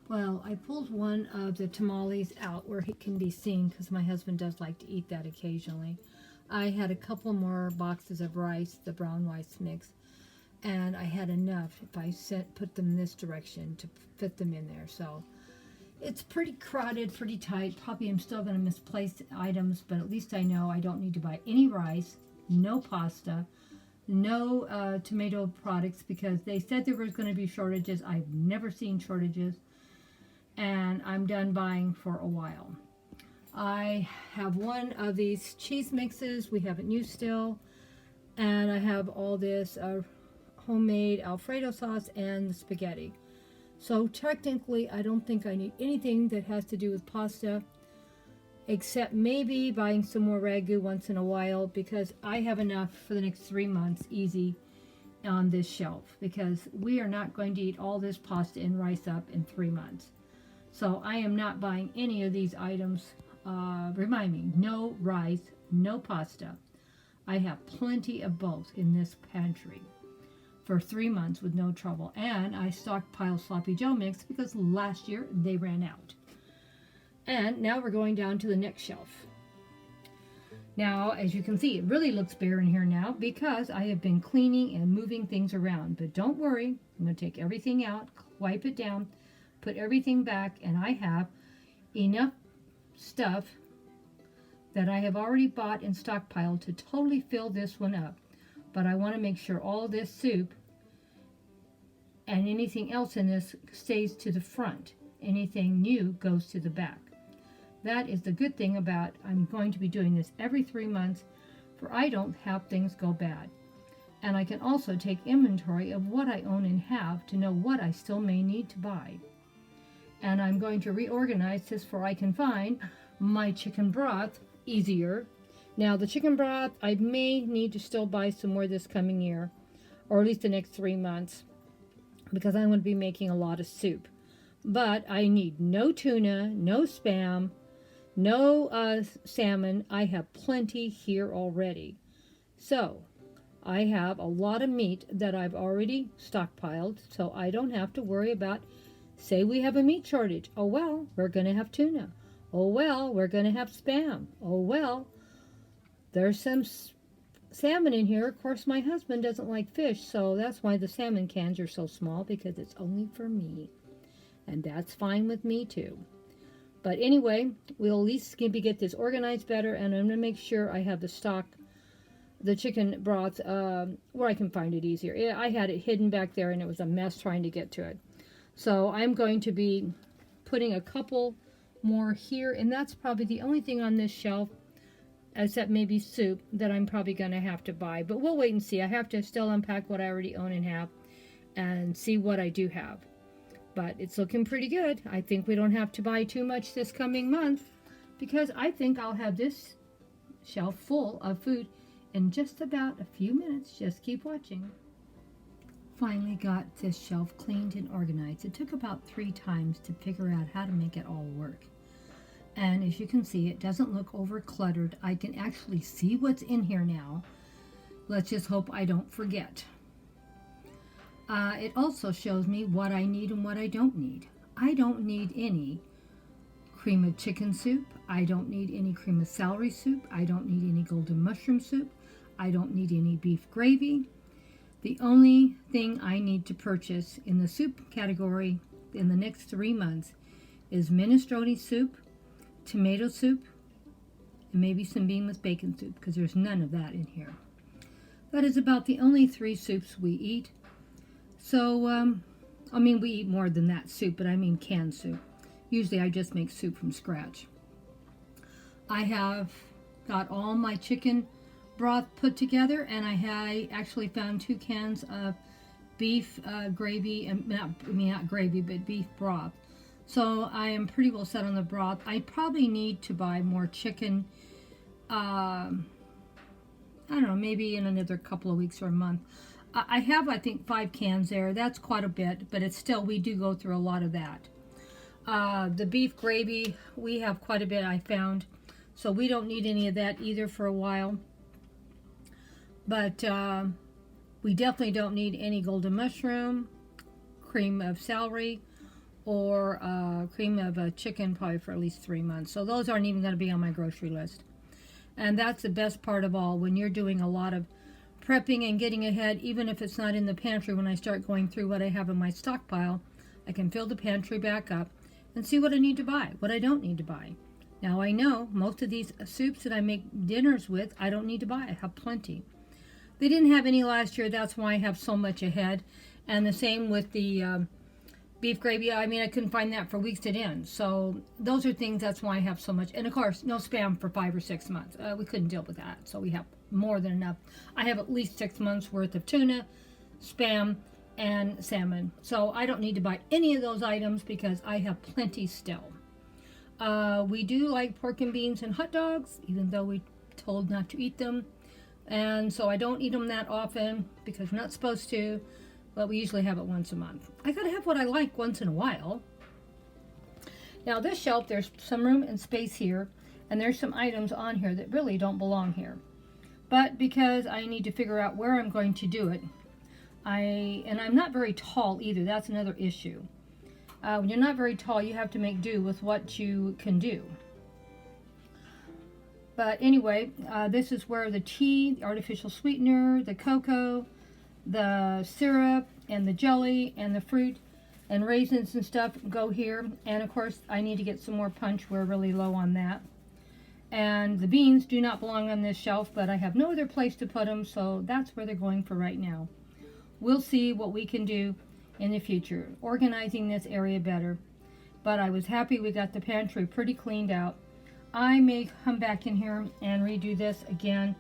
Well, I pulled one of the tamales out where it can be seen because my husband does like to eat that occasionally. I had a couple more boxes of rice, the brown rice mix, and I had enough if I put them this direction to fit them in there. So it's pretty crowded, pretty tight. Probably I'm still going to misplace items, but at least I know I don't need to buy any rice, no pasta, no tomato products because they said there was going to be shortages. I've never seen shortages, and I'm done buying for a while. I have one of these cheese mixes we haven't used still, and I have all this homemade Alfredo sauce and the spaghetti. So technically, I don't think I need anything that has to do with pasta, except maybe buying some more ragu once in a while because I have enough for the next 3 months easy on this shelf because we are not going to eat all this pasta and rice up in 3 months. So I am not buying any of these items. Remind me, no rice, no pasta. I have plenty of both in this pantry for 3 months with no trouble. And I stockpile sloppy Joe mix because last year they ran out. And now we're going down to the next shelf. Now, as you can see, it really looks bare in here now because I have been cleaning and moving things around. But don't worry, I'm going to take everything out, wipe it down, put everything back, and I have enough stuff that I have already bought and stockpiled to totally fill this one up. But I want to make sure all this soup and anything else in this stays to the front. Anything new goes to the back. That is the good thing about I'm going to be doing this every 3 months, for I don't have things go bad. And I can also take inventory of what I own and have to know what I still may need to buy. And I'm going to reorganize this for I can find my chicken broth easier. Now the chicken broth, I may need to still buy some more this coming year, or at least the next 3 months, because I'm going to be making a lot of soup. But I need no tuna, no Spam, no salmon. I have plenty here already. So I have a lot of meat that I've already stockpiled, so I don't have to worry about, say we have a meat shortage. Oh well, we're going to have tuna. Oh well, we're going to have Spam. Oh well, there's some salmon in here. Of course, my husband doesn't like fish, so that's why the salmon cans are so small, because it's only for me. And that's fine with me too. But anyway, we'll at least maybe get this organized better, and I'm going to make sure I have the stock, the chicken broth, where I can find it easier. I had it hidden back there, and it was a mess trying to get to it. So I'm going to be putting a couple more here, and that's probably the only thing on this shelf, except maybe soup, that I'm probably going to have to buy. But we'll wait and see. I have to still unpack what I already own and have and see what I do have. But it's looking pretty good. I think we don't have to buy too much this coming month, because I think I'll have this shelf full of food in just about a few minutes. Just keep watching. Finally got this shelf cleaned and organized. It took about 3 times to figure out how to make it all work. And as you can see, it doesn't look over cluttered. I can actually see what's in here now. Let's just hope I don't forget. It also shows me what I need and what I don't need. I don't need any cream of chicken soup. I don't need any cream of celery soup. I don't need any golden mushroom soup. I don't need any beef gravy. The only thing I need to purchase in the soup category in the next 3 months is minestrone soup, tomato soup, and maybe some bean with bacon soup, because there's none of that in here. That is about the only 3 soups we eat. So, I mean, we eat more than that soup, but I mean canned soup. Usually I just make soup from scratch. I have got all my chicken broth put together, and I actually found 2 cans of beef gravy, and not gravy, but beef broth. So I am pretty well set on the broth. I probably need to buy more chicken, I don't know, maybe in another couple of weeks or a month. I have, I think, 5 cans there. That's quite a bit, but it's still, we do go through a lot of that. The beef gravy, we have quite a bit, I found, so we don't need any of that either for a while. But we definitely don't need any golden mushroom, cream of celery, or cream of chicken probably for at least 3 months. So those aren't even going to be on my grocery list. And that's the best part of all, when you're doing a lot of prepping and getting ahead, even if it's not in the pantry. When I start going through what I have in my stockpile, I can fill the pantry back up and see what I need to buy, what I don't need to buy. Now I know most of these soups that I make dinners with, I don't need to buy. I have plenty. They didn't have any last year, that's why I have so much ahead. And the same with the beef gravy. I mean, I couldn't find that for weeks at end. So those are things, that's why I have so much. And of course, no Spam for 5 or 6 months. We couldn't deal with that. So we have more than enough. I have at least 6 months worth of tuna, Spam, and salmon. So I don't need to buy any of those items because I have plenty still. We do like pork and beans and hot dogs, even though we're told not to eat them. And so I don't eat them that often because we're not supposed to. But we usually have it once a month. I gotta have what I like once in a while. Now this shelf, there's some room and space here, and there's some items on here that really don't belong here. But because I need to figure out where I'm going to do it, and I'm not very tall either, that's another issue. When you're not very tall, you have to make do with what you can do. But anyway, this is where the tea, the artificial sweetener, the cocoa, the syrup and the jelly and the fruit and raisins and stuff go here. And of course I need to get some more punch. We're really low on that. And the beans do not belong on this shelf, but I have no other place to put them, so that's where they're going for right now. We'll see what we can do in the future, organizing this area better. But I was happy we got the pantry pretty cleaned out. I may come back in here and redo this again.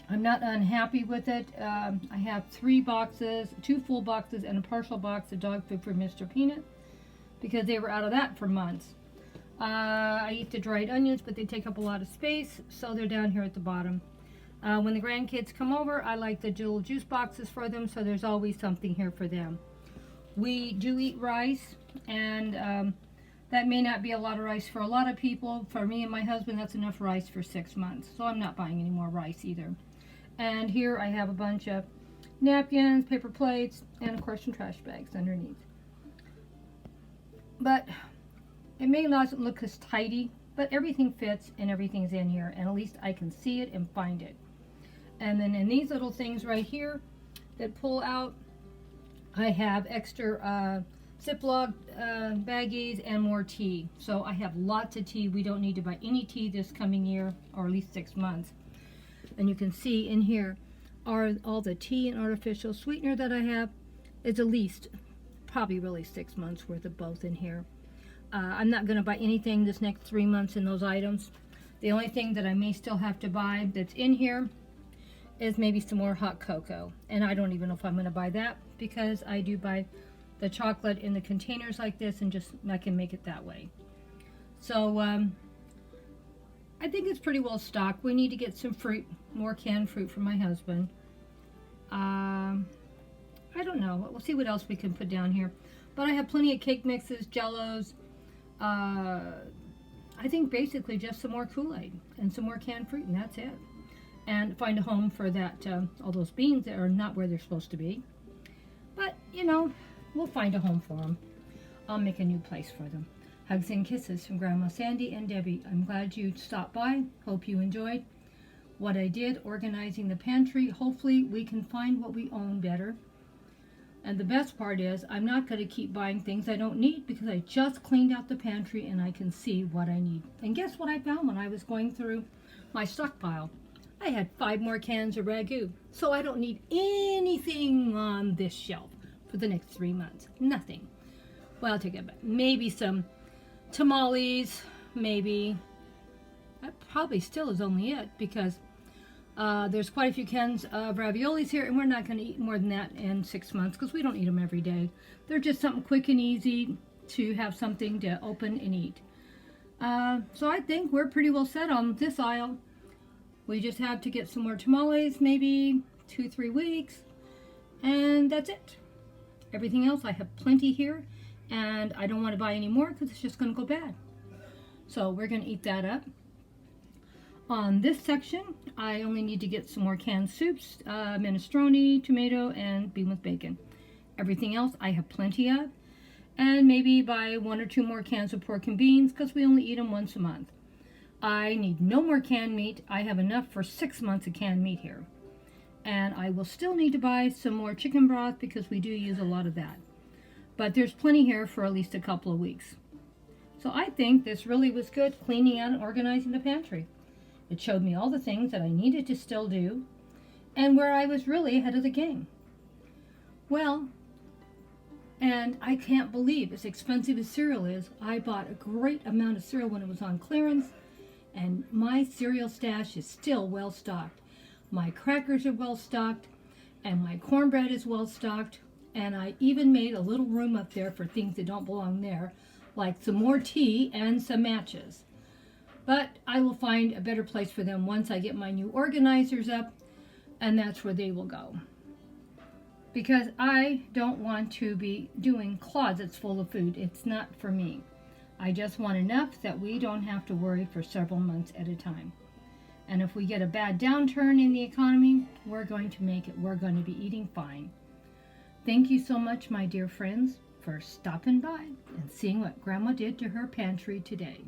I'm not unhappy with it. I have 3 boxes, 2 full boxes and a partial box of dog food for Mr. Peanut because they were out of that for months. I eat the dried onions, but they take up a lot of space, so they're down here at the bottom. When the grandkids come over, I like the little juice boxes for them, so there's always something here for them. We do eat rice, and that may not be a lot of rice for a lot of people. For me and my husband, that's enough rice for 6 months, so I'm not buying any more rice either. And here I have a bunch of napkins, paper plates, and of course some trash bags underneath. But it may not look as tidy, but everything fits and everything's in here, and at least I can see it and find it. And then in these little things right here that pull out, I have extra Ziploc baggies and more tea. So I have lots of tea. We don't need to buy any tea this coming year, or at least 6 months. And you can see in here are all the tea and artificial sweetener that I have. It's at least probably really 6 months worth of both in here. I'm not going to buy anything this next 3 months in those items. The only thing that I may still have to buy that's in here is maybe some more hot cocoa. And I don't even know if I'm going to buy that because I do buy the chocolate in the containers like this and just I can make it that way. So I think it's pretty well stocked. We need to get some fruit, more canned fruit for my husband. I don't know. We'll see what else we can put down here. But I have plenty of cake mixes, jellos. I think basically just some more Kool-Aid and some more canned fruit, and that's it. And find a home for that, all those beans that are not where they're supposed to be. But, you know, we'll find a home for them. I'll make a new place for them. Hugs and kisses from Grandma Sandy and Debbie. I'm glad you stopped by. Hope you enjoyed what I did organizing the pantry. Hopefully we can find what we own better. And the best part is I'm not going to keep buying things I don't need because I just cleaned out the pantry and I can see what I need. And guess what I found when I was going through my stockpile? I had 5 more cans of ragu. So I don't need anything on this shelf for the next 3 months. Nothing. Well, I'll take it back. Maybe some tamales, maybe. That probably still is only it because there's quite a few cans of raviolis here, and we're not going to eat more than that in 6 months because we don't eat them every day. They're just something quick and easy to have something to open and eat. So I think we're pretty well set on this aisle. We just have to get some more tamales, maybe 2-3 weeks, and that's it. Everything else, I have plenty here, and I don't want to buy any more because it's just going to go bad. So we're going to eat that up. On this section, I only need to get some more canned soups, minestrone, tomato, and bean with bacon. Everything else I have plenty of. and maybe buy 1 or 2 more cans of pork and beans because we only eat them once a month. I need no more canned meat. I have enough for 6 months of canned meat here. And I will still need to buy some more chicken broth because we do use a lot of that. But there's plenty here for at least a couple of weeks. So I think this really was good, cleaning out and organizing the pantry. It showed me all the things that I needed to still do and where I was really ahead of the game. Well, and I can't believe, as expensive as cereal is, I bought a great amount of cereal when it was on clearance, and my cereal stash is still well stocked. My crackers are well stocked, and my cornbread is well stocked, and I even made a little room up there for things that don't belong there, like some more tea and some matches. But I will find a better place for them once I get my new organizers up, and that's where they will go. Because I don't want to be doing closets full of food. It's not for me. I just want enough that we don't have to worry for several months at a time. And if we get a bad downturn in the economy, we're going to make it. We're going to be eating fine. Thank you so much, my dear friends, for stopping by and seeing what Grandma did to her pantry today.